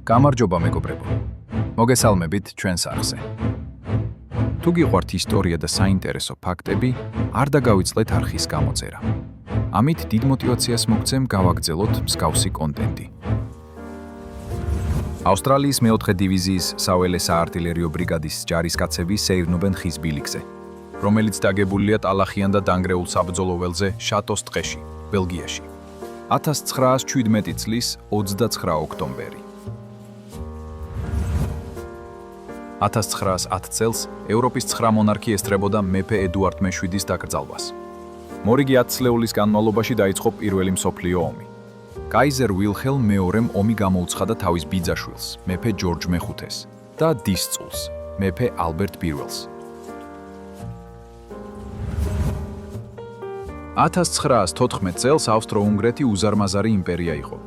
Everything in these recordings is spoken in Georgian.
გამარჯობა მეგობრებო. მოგესალმებით ჩვენს არხზე. თუ გიყვართ ისტორია და საინტერესო ფაქტები, არ დაგავიწყდეთ არხის გამოწერა. ამით დიდ мотивაციას მოგცემ გავაგრძელოთ მსგავსი კონტენტი. ავსტრალიის მეოთხე დივიზიის საველე საარტილერიო ბრიგადის ჯარისკაცები სეირნობენ ხის ბილიქზე, რომელიც დაგებულია ტალახიან და დანგრეულ საბრძოლო ველზე შატოს ტყეში, ბელგიაში. 1917 წლის 29 ოქტომბერი. 1910 წელს ევროპის 9 მონარქი ესწრებოდა მეფე ედუარდ მე-7-ის დაკრძალვას. მორიგი 10 წლეულის განმავლობაში დაიწყო პირველი მსოფლიო ომი. კაიზერ ვილჰელმ მეორემ ომი გამოუცხადა თავის ბიძაშვილს, მეფე ჯორჯ მე-5-ს და დისწულს, მეფე ალბერტ პირველს. 1914 წელს ავსტრო-უნგრეთი უზარმაზარი იმპერია იყო.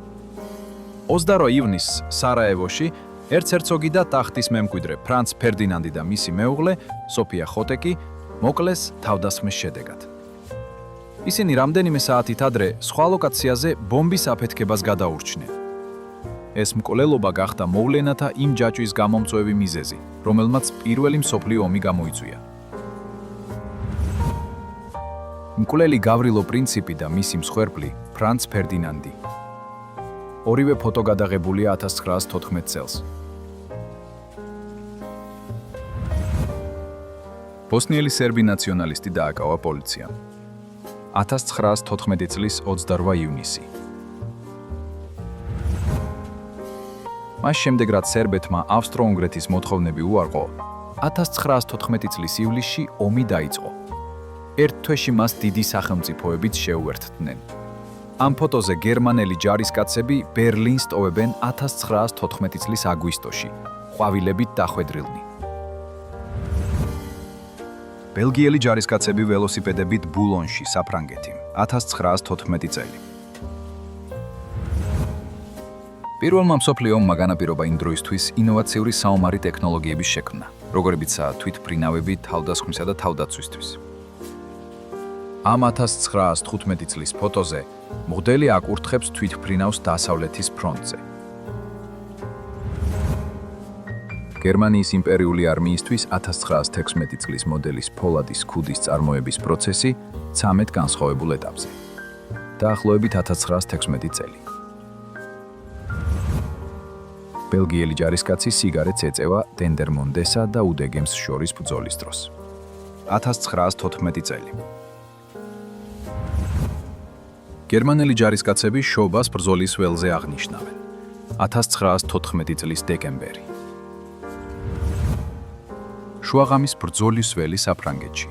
28 ივნისს სარაევოში ერცჰერცოგი და ტახტის მემკვიდრე ფრანც ფერდინანდი და მისი მეუღლე სოფია ხოტეკი მოკლეს თავდასხმის შედეგად. ისინი რამდენიმე საათით ადრე სხვა ლოკაციაზე ბომბის აფეთქებას გადაურჩნენ. ეს მკვლელობა გახდა მოვლენათა იმ ჯაჭვის გამომწვევი მიზეზი, რომელმაც პირველი მსოფლიო ომი გამოიწვია. მკვლელი გავრილო პრინციპი და მისი მსხვერპლი ფრანც ფერდინანდი. ორივე ფოტო გადაღებულია 1914 წელს. ბოსნიელი სერბი ნაციონალისტი დააკავა პოლიციამ. 1914 წლის 28 ივნისი. მას შემდეგ, რაც სერბეთმა ავსტრო-უნგრეთის მოთხოვნები უარყო, 1914 წლის ივლისში ომი დაიწყო. ერთ თვეში მას დიდი სახელმწიფოებიც შეუერთდნენ. ამ ფოტოზე გერმანელი ჯარისკაცები ბერლინს ტოვებენ 1914 წლის აგვისტოში, ყვავილებით დახვედრილნი. ბელგიელი ჯარისკაცები ველოსიპედებით ბულონში, საფრანგეთი, 1914 წელი. პირველმა მსოფლიო ომმა განაპირობა იმ დროისთვის ინოვაციური საომარი ტექნოლოგიების შექმნა, როგორებიცაა თვითმფრინავები თავდასხმისა და თავდაცვისთვის. ამ 1915 წლის ფოტოზე მღვდელი აკურთხებს თვითმფრინავს დასავლეთის ფრონტზე. გერმანიის იმპერიული არმიისთვის 1916 წლის მოდელის ფოლადის ქუდის წარმოების პროცესი 13 განსხვავებულ ეტაპზე. დაახლოებით 1916 წელი. ბელგიელი ჯარისკაცი სიგარეტს ეწევა დენდერმონდესა და უდეგემს შორის ბრძოლის დროს. 1914 წელი. გერმანელი ჯარისკაცები შობას ბრძოლის ველზე აღნიშნავენ. 1914 წლის დეკემბერი. შუაღამის ბრძოლის ველი საფრანგეთში,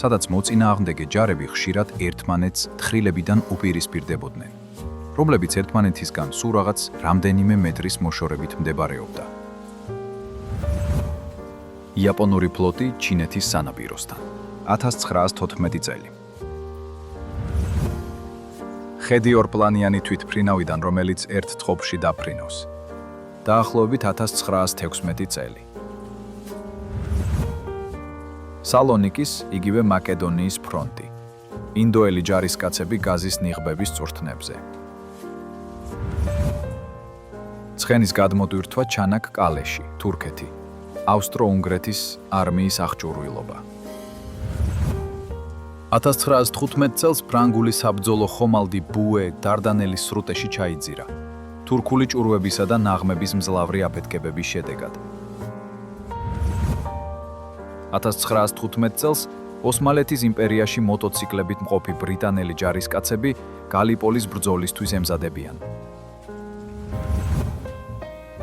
სადაც მოწინააღმდეგე ჯარები ხშირად ერთმანეთს თხრილებიდან უპირისპირდებოდნენ, რომლებიც ერთმანეთისგან სულ რაღაც რამდენიმე მეტრის მოშორებით მდებარეობდა. იაპონური ფლოტი ჩინეთის სანაპიროსთან. 1914 წელი. ხედი ორპლანიანი თვითმფრინავიდან, რომელიც ერთ წყობში დაფრინავს. დაახლოებით 1916 წელი. სალონიკის, იგივე მაკედონიის ფრონტი. ინდოელი ჯარისკაცები გაზის ნიღბების წურთნებზე. ცხენის გადმოტვირთვა ჩანაკ-კალეში, თურქეთი. ავსტრო-უნგრეთის არმიის აღჭურვილობა. 1915 წელს ფრანგული საბრძოლო ხომალდი ბუე დარდანელის სრუტეში ჩაიძირა, თურქული ჭურვებისა და ნაღმების მძლავრი აფეთქებების შედეგად. 1915 წელს ოსმალეთის იმპერიაში მოტოციკლებით მყოფი ბრიტანელი ჯარისკაცები გალიპოლის ბრძოლისთვის ემზადებიან.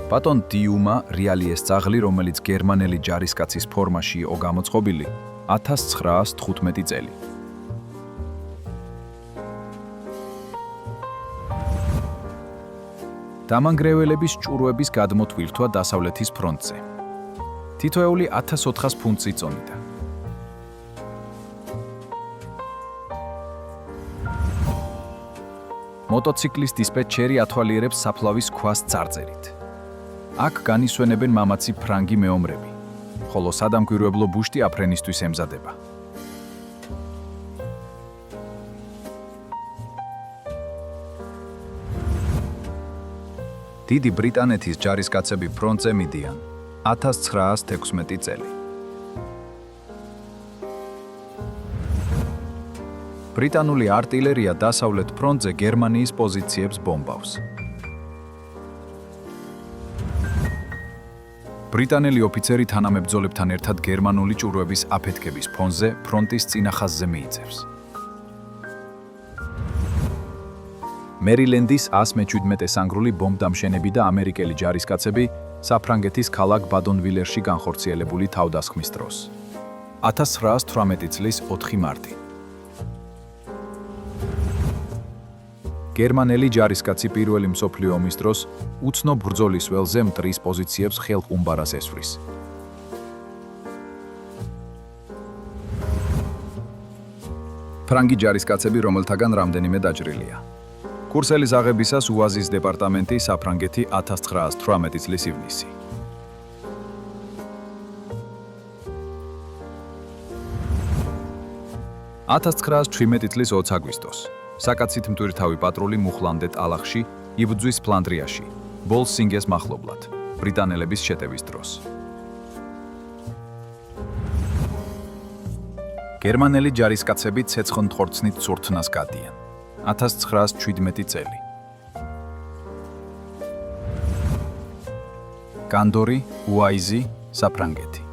ბატონ დიუმა რეალიეს ძაღლი, რომელიც გერმანელი ჯარისკაცის ფორმაში იყო გამოწყობილი, 1915 წელი. დამანგრეველების ჭურვების გადმოტვირთვა დასავლეთის ფრონტზე. თითოეული 1400 ფუნტს იწონიდა. მოტოციკლის დისპეტჩერი ათვალიერებს საფლავის ქვას წარწერით. აქ განისვენებენ მამაცი ფრანგი მეომრები, ხოლო სადამკვირვებლო ბუშტი აფრენისთვის ემზადება. დიდი ბრიტანეთის ჯარისკაცები ფრონტზე მიდიან 1916 წელი. ბრიტანული არტილერია დასავლეთ ფრონტზე გერმანიის პოზიციებს ბომბავს. ბრიტანელი ოფიცერი თანამებრძოლებთან ერთად გერმანული ჭურვების აფეთქების ფონზე ფრონტის წინა ხაზზე მიიწევს. მერილენდის 117 ანგრული ბომბდამშენები და ამერიკელი ჯარისკაცები საფრანგეთის ქალაქ ბადონვილერში განხორციელებული თავდასხმის დროს. 1918 წლის 4 მარტი. გერმანელი ჯარისკაცი პირველი მსოფლიო ომის დროს უცნობ ბრძოლის ველზე მტრის პოზიციებს ხელყუმბარას ესვრის. ფრანგი ჯარისკაცები, რომელთაგან რამდენიმე დაჭრილია. კურსელის აღებისას უაზის დეპარტამენტი, საფრანგეთი 1918 წლის ივნისი. – 1917 წლის 20 აგვისტოს. საკაცით მტვირთავი პატრული მუხლამდე ტალახში იბრძვის ფლანდრიაში, ბოლსინგეს მახლობლად, ბრიტანელების შეტევის დროს. გერმანელი ჯარისკაცები ცეცხლმტყორცნით ცურთნას გადიან. 1917 წელი. კანდორი, უაიზი, საფრანგეთი.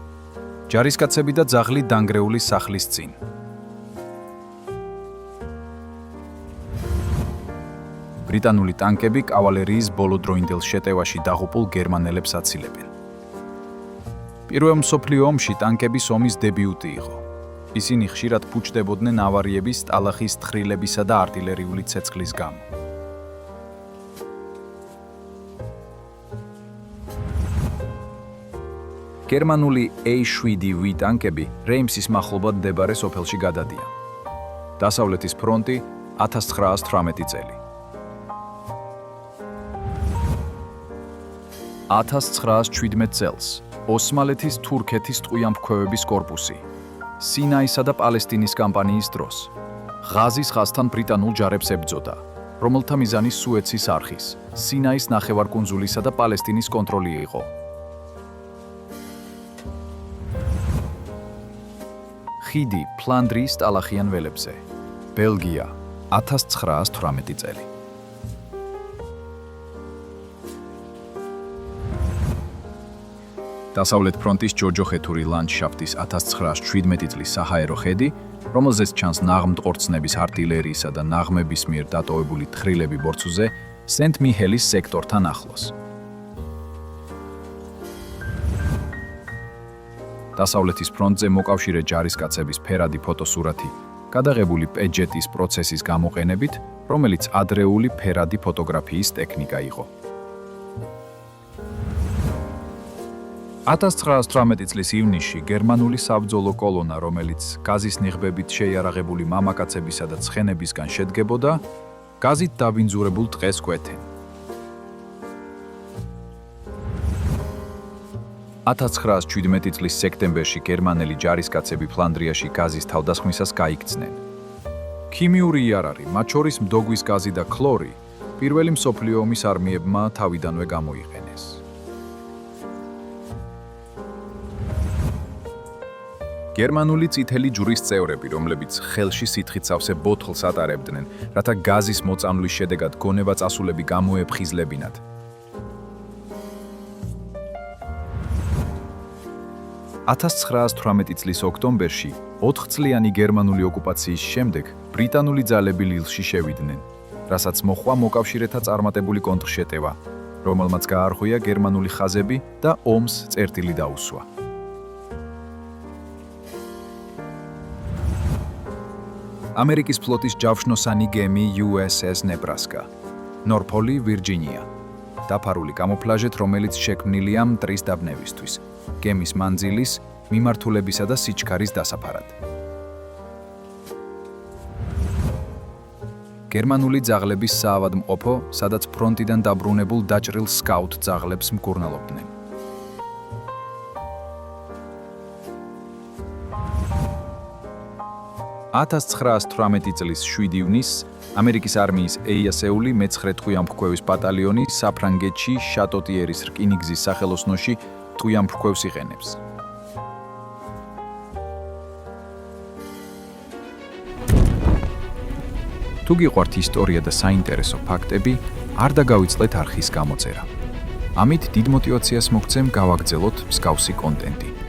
ჯარისკაცები და ძაღლი დანგრეული სახლის წინ. ბრიტანული ტანკები კავალერიის ბოლოდროინდელ შეტევაში დაღუპულ გერმანელებს აცილებენ. პირველ მსოფლიო ომში ტანკების ომის დებიუტი იყო. ისინი ხშირად ფუჭდებოდნენ ავარიების, ტალახის თხრილებისა და არტილერიული ცეცხლის გამო. გერმანული A7V ტანკები რეიმსის მახლობლად მდებარე სოფელში გადადიან. დასავლეთის ფრონტი 1918 წელი. 1917 წელს ოსმალეთის თურქეთის ტყვიამფრქვევების კორპუსი სინაისა და პალესტინის კამპანიის დროს ღაზის ხაზთან ბრიტანულ ჯარებს ებრძოდა, რომელთა მიზანი სუეცის არხის, სინაის ნახევარკუნძულისა და პალესტინის კონტროლი იყო. ხიდი ფლანდრიის ტალახიან ველებზე. ბელგია 1918 წელი. დასავლეთ ფრონტის ჯოჯოხეთური ლანდშაფტის 1917 წლის საჰაერო ხედი, რომელზეც ჩანს ნაღმტყორცნების არტილერიისა და ნაღმების მიერ დატოვებული თხრილები ბორცვზე, სენტ-მიჰელის სექტორთან ახლოს. დასავლეთის ფრონტზე მოკავშირე ჯარისკაცების ფერადი ფოტოსურათი, გადაღებული პეჯეტის პროცესის გამოყენებით, რომელიც ადრეული ფერადი ფოტოგრაფიის ტექნიკა იყო. 1918 წლის ივნისში გერმანული საბრძოლო კოლონა, რომელიც გაზის ნიღბებით შეიარაღებული მამაკაცებისა და ცხენებისგან შედგებოდა, გაზით დაბინძურებულ ტყეს კვეთენ. 1917 წლის სექტემბერში გერმანელი ჯარისკაცები ფლანდრიაში გაზის თავდასხმისას გაიქცნენ. ქიმიური იარაღი, მათ შორის მდოგვის გაზი და ქლორი, პირველი მსოფლიო ომის არმიებმა თავიდანვე გამოიყენეს. გერმანული წითელი ჯვრის წევრები, რომლებიც ხელში სითხით სავსე ბოთლს ატარებდნენ, რათა გაზის მოწამვლის შედეგად გონება წასულები გამოეფხიზლებინათ. 1918 წლის ოქტომბერში 4 წლიანი გერმანული ოკუპაციის შემდეგ ბრიტანული ძალები ლილში შევიდნენ, რასაც მოჰყვა მოკავშირეთა წარმატებული კონტრშეტევა, რომელმაც გაარღვია გერმანული ხაზები და ომს წერტილი დაუსვა. ამერიკის ფლოტის ჯავშნოსანი გემი USS ნებრასკა, ნორფოლი, ვირჯინია, დაფარული კამოფლაჟით, რომელიც შექმნილია მტრის დაბნევისთვის, გემის მანძილის, მიმართულებისა და სიჩქარის დასაფარად. გერმანული ძაღლების საავადმყოფო, სადაც ფრონტიდან დაბრუნებულ დაჭრილ სკაუტ ძაღლებს მკურნალობდნენ. 1918 წლის 7 ივნისს ამერიკის არმიის ეიასეული მე-9 ტყვიამფრქვევის ბატალიონი საფრანგეთში შატოტიერის რკინიგზის სახელოსნოში ტყვიამფრქვევს იყენებს. თუ გიყვართ ისტორია და საინტერესო ფაქტები, არ დაგავიწყდეთ არხის გამოწერა. ამით დიდ მოტივაციას მოგცემ გავაგრძელოთ მსგავსი კონტენტი.